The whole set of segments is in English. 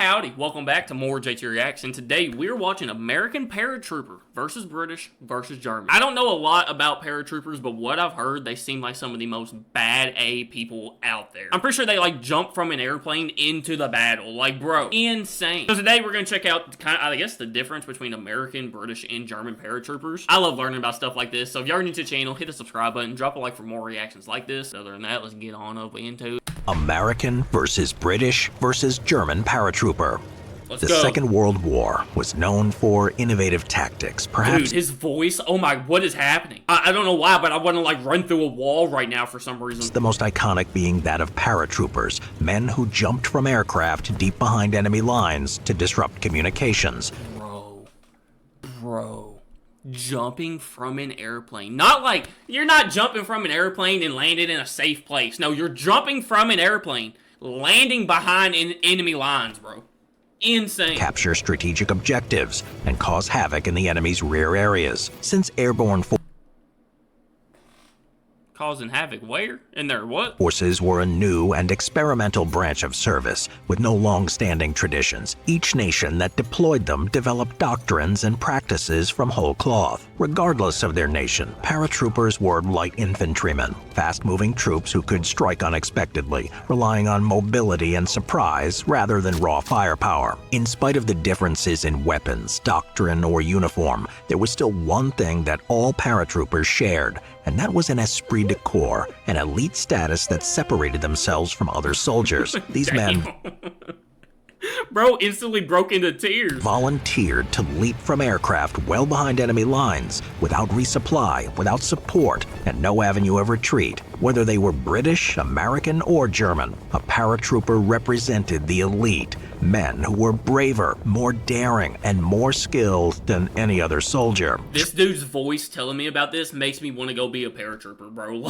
Howdy, welcome back to more JTReacts, and today we're watching American Paratrooper versus British versus German. I don't know a lot about paratroopers, but what I've heard, they seem like some of the most bad A people out there. I'm pretty sure they like jump from an airplane into the battle, like bro, insane. So today we're gonna check out kind of, I guess, the difference between American, British, and German paratroopers. I love learning about stuff like this, so if you're new to the channel, hit the subscribe button, drop a like for more reactions like this. Other than that, let's get on up into it. American versus British versus German paratrooper. The Second World War was known for innovative tactics, perhaps. Dude, his voice, oh my, what is happening? I don't know why, but I want to like run through a wall right now for some reason. The most iconic being that of paratroopers, men who jumped from aircraft deep behind enemy lines to disrupt communications. Bro. Jumping from an airplane. Not like, you're not jumping from an airplane and landing in a safe place. No, you're jumping from an airplane, landing behind enemy lines, bro. Insane. Capture strategic objectives and cause havoc in the enemy's rear areas. Since airborne Causing havoc where? In their what? Forces were a new and experimental branch of service with no long-standing traditions. Each nation that deployed them developed doctrines and practices from whole cloth. Regardless of their nation, paratroopers were light infantrymen, fast-moving troops who could strike unexpectedly, relying on mobility and surprise rather than raw firepower. In spite of the differences in weapons, doctrine, or uniform, there was still one thing that all paratroopers shared, and that was an esprit de corps, an elite status that separated themselves from other soldiers. These men bro instantly broke into tears. Volunteered to leap from aircraft well behind enemy lines, without resupply, without support, and no avenue of retreat. Whether they were British, American, or German, a paratrooper represented the elite, men who were braver, more daring, and more skilled than any other soldier. This dude's voice telling me about this makes me want to go be a paratrooper, bro.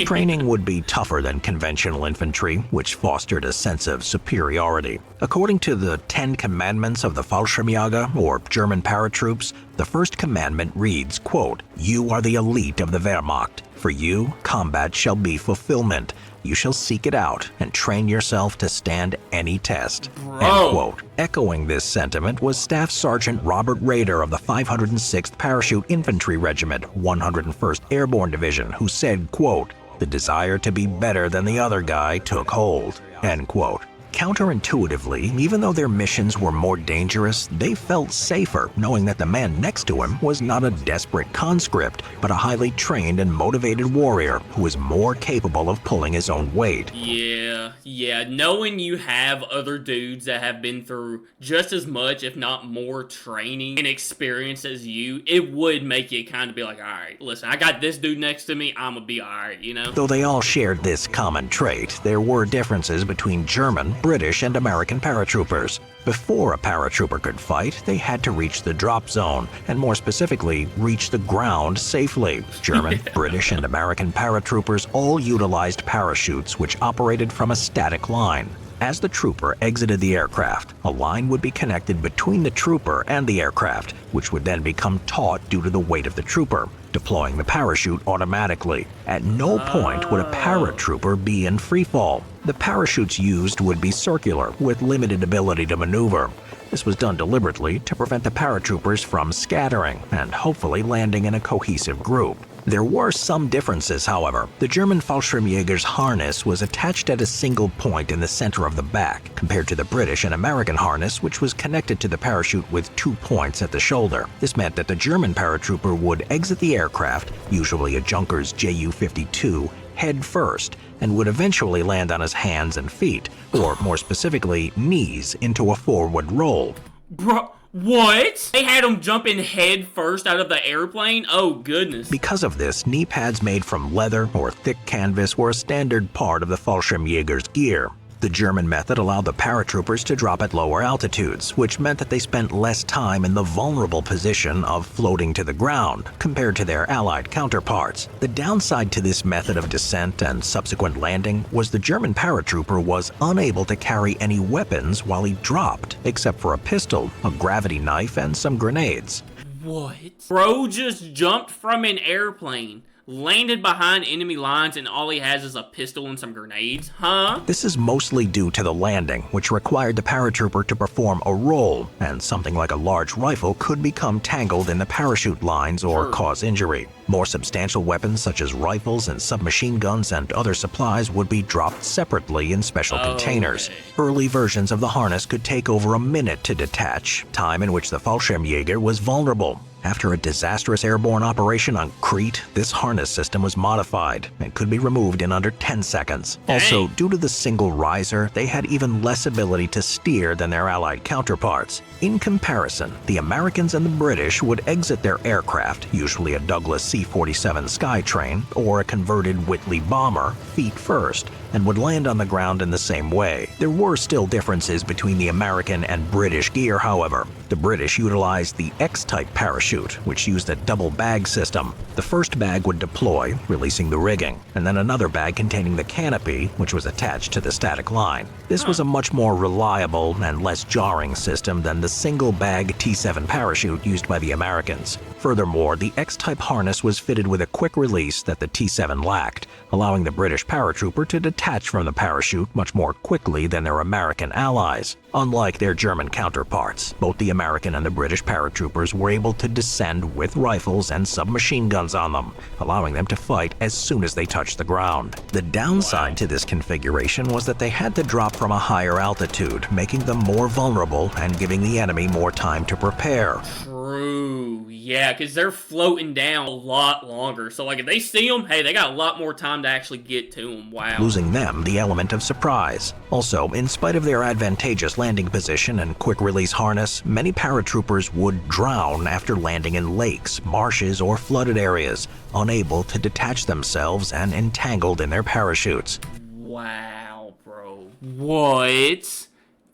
Training would be tougher than conventional infantry, which fostered a sense of superiority. According to the 10 Commandments of the Fallschirmjäger, or German paratroops, the first commandment reads, quote, "You are the elite of the Wehrmacht. For you, combat shall be fulfillment. You shall seek it out and train yourself to stand any test." End quote. Echoing this sentiment was Staff Sergeant Robert Rader of the 506th Parachute Infantry Regiment, 101st Airborne Division, who said, quote, "The desire to be better than the other guy took hold." End quote. Counterintuitively, even though their missions were more dangerous, they felt safer knowing that the man next to him was not a desperate conscript, but a highly trained and motivated warrior who was more capable of pulling his own weight. Yeah, knowing you have other dudes that have been through just as much, if not more, training and experience as you, it would make you kind of be like, alright, listen, I got this dude next to me, I'm gonna be alright, you know? Though they all shared this common trait, there were differences between German, British, and American paratroopers. Before a paratrooper could fight, they had to reach the drop zone, and more specifically, reach the ground safely. German, British, and American paratroopers all utilized parachutes which operated from a static line. As the trooper exited the aircraft, a line would be connected between the trooper and the aircraft, which would then become taut due to the weight of the trooper, deploying the parachute automatically. At no point would a paratrooper be in freefall. The parachutes used would be circular, with limited ability to maneuver. This was done deliberately to prevent the paratroopers from scattering and hopefully landing in a cohesive group. There were some differences, however. The German Fallschirmjäger's harness was attached at a single point in the center of the back, compared to the British and American harness, which was connected to the parachute with 2 points at the shoulder. This meant that the German paratrooper would exit the aircraft, usually a Junkers Ju-52, head first, and would eventually land on his hands and feet, or more specifically, knees, into a forward roll. Bro, what? They had him jumping head first out of the airplane? Oh goodness. Because of this, knee pads made from leather or thick canvas were a standard part of the Fallschirmjäger's gear. The German method allowed the paratroopers to drop at lower altitudes, which meant that they spent less time in the vulnerable position of floating to the ground compared to their Allied counterparts. The downside to this method of descent and subsequent landing was the German paratrooper was unable to carry any weapons while he dropped, except for a pistol, a gravity knife, and some grenades. What? Bro just jumped from an airplane, landed behind enemy lines and all he has is a pistol and some grenades? Huh? This is mostly due to the landing, which required the paratrooper to perform a roll, and something like a large rifle could become tangled in the parachute lines or cause injury. More substantial weapons such as rifles and submachine guns and other supplies would be dropped separately in special containers. Early versions of the harness could take over a minute to detach, time in which the Fallschirmjäger was vulnerable. After a disastrous airborne operation on Crete, this harness system was modified and could be removed in under 10 seconds. Dang. Also, due to the single riser, they had even less ability to steer than their Allied counterparts. In comparison, the Americans and the British would exit their aircraft, usually a Douglas C-47 Skytrain or a converted Whitley bomber, feet first, and would land on the ground in the same way. There were still differences between the American and British gear, however. The British utilized the X-type parachute, which used a double bag system. The first bag would deploy, releasing the rigging, and then another bag containing the canopy, which was attached to the static line. This was a much more reliable and less jarring system than the single-bag T-7 parachute used by the Americans. Furthermore, the X-type harness was fitted with a quick release that the T-7 lacked, allowing the British paratrooper to detach from the parachute much more quickly than their American allies. Unlike their German counterparts, both the American and the British paratroopers were able to descend with rifles and submachine guns on them, allowing them to fight as soon as they touched the ground. The downside to this configuration was that they had to drop from a higher altitude, making them more vulnerable and giving the enemy more time to prepare. True. Yeah, because they're floating down a lot longer. So, like, if they see them, hey, they got a lot more time to actually get to them. Wow. Losing them the element of surprise. Also, in spite of their advantageous landing position and quick-release harness, many paratroopers would drown after landing in lakes, marshes, or flooded areas, unable to detach themselves and entangled in their parachutes. Wow, bro. What?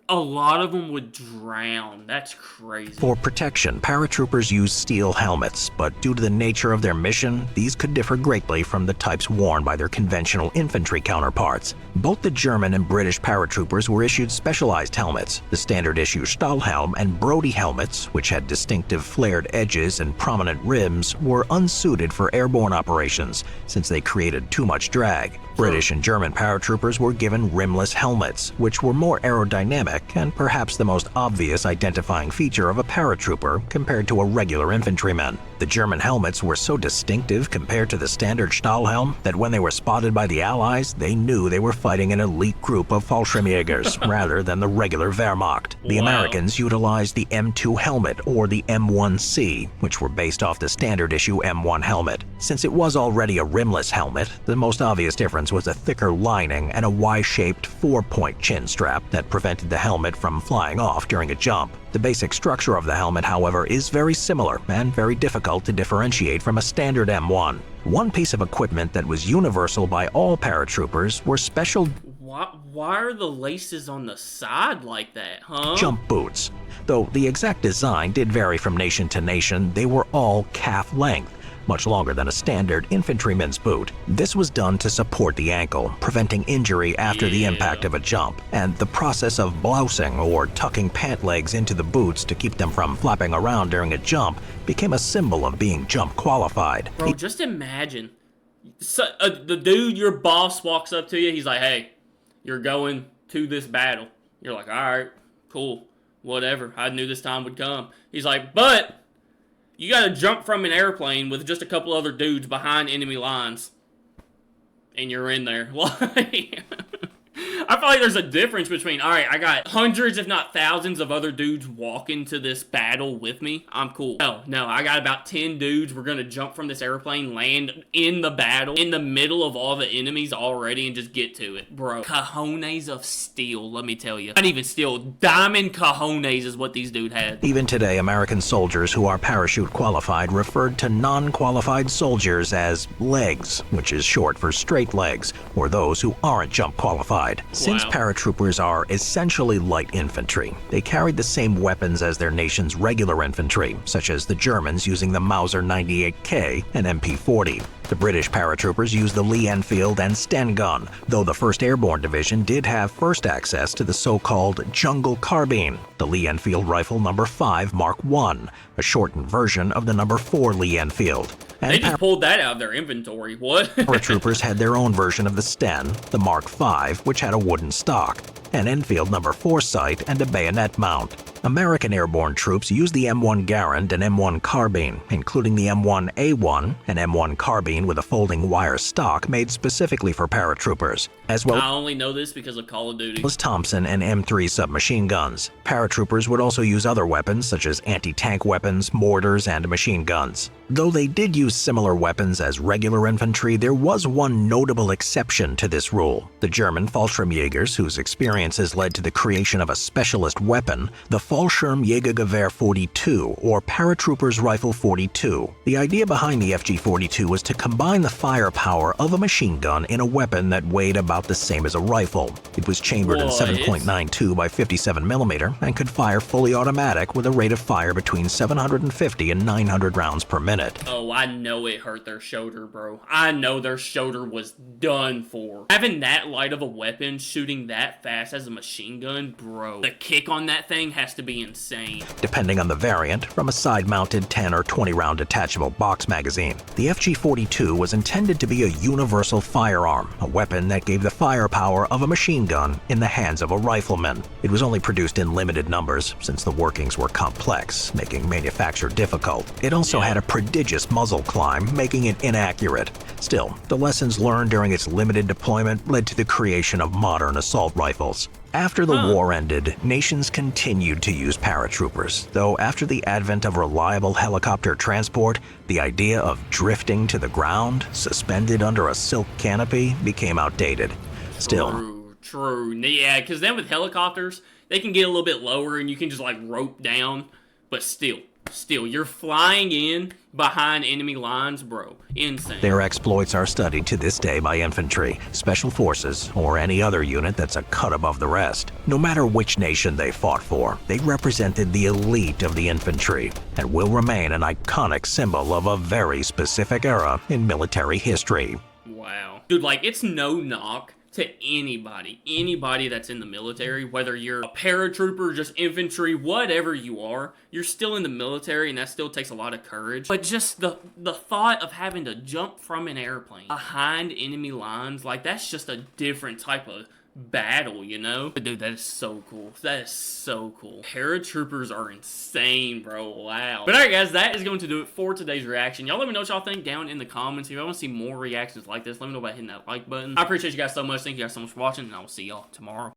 A lot of them would drown. That's crazy. For protection, paratroopers use steel helmets, but due to the nature of their mission, these could differ greatly from the types worn by their conventional infantry counterparts. Both the German and British paratroopers were issued specialized helmets. The standard issue Stahlhelm and Brody helmets, which had distinctive flared edges and prominent rims, were unsuited for airborne operations since they created too much drag. British and German paratroopers were given rimless helmets, which were more aerodynamic and perhaps the most obvious identifying feature of a paratrooper compared to a regular infantryman. The German helmets were so distinctive compared to the standard Stahlhelm that when they were spotted by the Allies, they knew they were fighting an elite group of Fallschirmjägers rather than the regular Wehrmacht. The Americans utilized the M2 helmet or the M1C, which were based off the standard issue M1 helmet. Since it was already a rimless helmet, the most obvious difference was a thicker lining and a Y-shaped 4-point chin strap that prevented the helmet from flying off during a jump. The basic structure of the helmet, however, is very similar and very difficult to differentiate from a standard M1. One piece of equipment that was universal by all paratroopers were special Why are the laces on the side like that, huh? jump boots. Though the exact design did vary from nation to nation, they were all calf length, much longer than a standard infantryman's boot. This was done to support the ankle, preventing injury after the impact of a jump, and the process of blousing or tucking pant legs into the boots to keep them from flapping around during a jump became a symbol of being jump qualified. Bro, just imagine. The dude, your boss, walks up to you, he's like, hey, you're going to this battle. You're like, alright, cool, whatever, I knew this time would come. He's like, but you gotta jump from an airplane with just a couple other dudes behind enemy lines. And you're in there. I feel like there's a difference between, alright, I got hundreds if not thousands of other dudes walking to this battle with me. I'm cool. No, I got about 10 dudes. We're gonna jump from this airplane, land in the battle, in the middle of all the enemies already, and just get to it. Bro, cojones of steel, let me tell you. Not even steel, diamond cojones is what these dudes had. Even today, American soldiers who are parachute qualified referred to non-qualified soldiers as legs, which is short for straight legs, or those who aren't jump qualified. Since paratroopers are essentially light infantry, they carried the same weapons as their nation's regular infantry, such as the Germans using the Mauser 98K and MP40. The British paratroopers used the Lee Enfield and Sten gun, though the 1st Airborne Division did have first access to the so-called Jungle Carbine, the Lee Enfield rifle No. 5 Mark I, a shortened version of the No. 4 Lee Enfield. And They just pulled that out of their inventory. What? paratroopers had their own version of the Sten, the Mark V, which had a wooden stock, an Enfield No. 4 sight, and a bayonet mount. American airborne troops used the M1 Garand and M1 carbine, including the M1A1, an M1 carbine with a folding wire stock made specifically for paratroopers, as well I only know this because of Call of Duty. as Thompson and M3 submachine guns. Paratroopers would also use other weapons such as anti-tank weapons, mortars, and machine guns. Though they did use similar weapons as regular infantry, there was one notable exception to this rule. The German Fallschirmjägers, whose experiences led to the creation of a specialist weapon, the Fallschirmjägergewehr 42, or Paratroopers Rifle 42. The idea behind the FG-42 was to combine the firepower of a machine gun in a weapon that weighed about the same as a rifle. It was chambered in 7.92 by 57 mm and could fire fully automatic with a rate of fire between 750 and 900 rounds per minute. Oh, I know it hurt their shoulder, bro. I know their shoulder was done for. Having that light of a weapon shooting that fast as a machine gun, bro. The kick on that thing has to be insane. Depending on the variant, from a side-mounted 10 or 20 round detachable box magazine. The FG-42 was intended to be a universal firearm, a weapon that gave the firepower of a machine gun in the hands of a rifleman. It was only produced in limited numbers, since the workings were complex, making manufacture difficult. It also had a prodigious muzzle climb, making it inaccurate. Still, the lessons learned during its limited deployment led to the creation of modern assault rifles. After the war ended, nations continued to use paratroopers, though after the advent of reliable helicopter transport, the idea of drifting to the ground, suspended under a silk canopy, became outdated. Still, True. Yeah, because then with helicopters, they can get a little bit lower and you can just like rope down, but still, you're flying in behind enemy lines, bro. Insane. their exploits are studied to this day by infantry, special forces, or any other unit that's a cut above the rest. No matter which nation they fought for, they represented the elite of the infantry and will remain an iconic symbol of a very specific era in military history. Wow. Dude, like, it's no knock to anybody that's in the military, whether you're a paratrooper, just infantry, whatever you are, you're still in the military, and that still takes a lot of courage. But just the thought of having to jump from an airplane behind enemy lines, like, that's just a different type of battle, you know? But dude, that is so cool. That is so cool. Paratroopers are insane, bro. Wow. But alright, guys, that is going to do it for today's reaction. Y'all let me know what y'all think down in the comments. If y'all want to see more reactions like this, let me know by hitting that like button. I appreciate you guys so much. Thank you guys so much for watching, and I will see y'all tomorrow.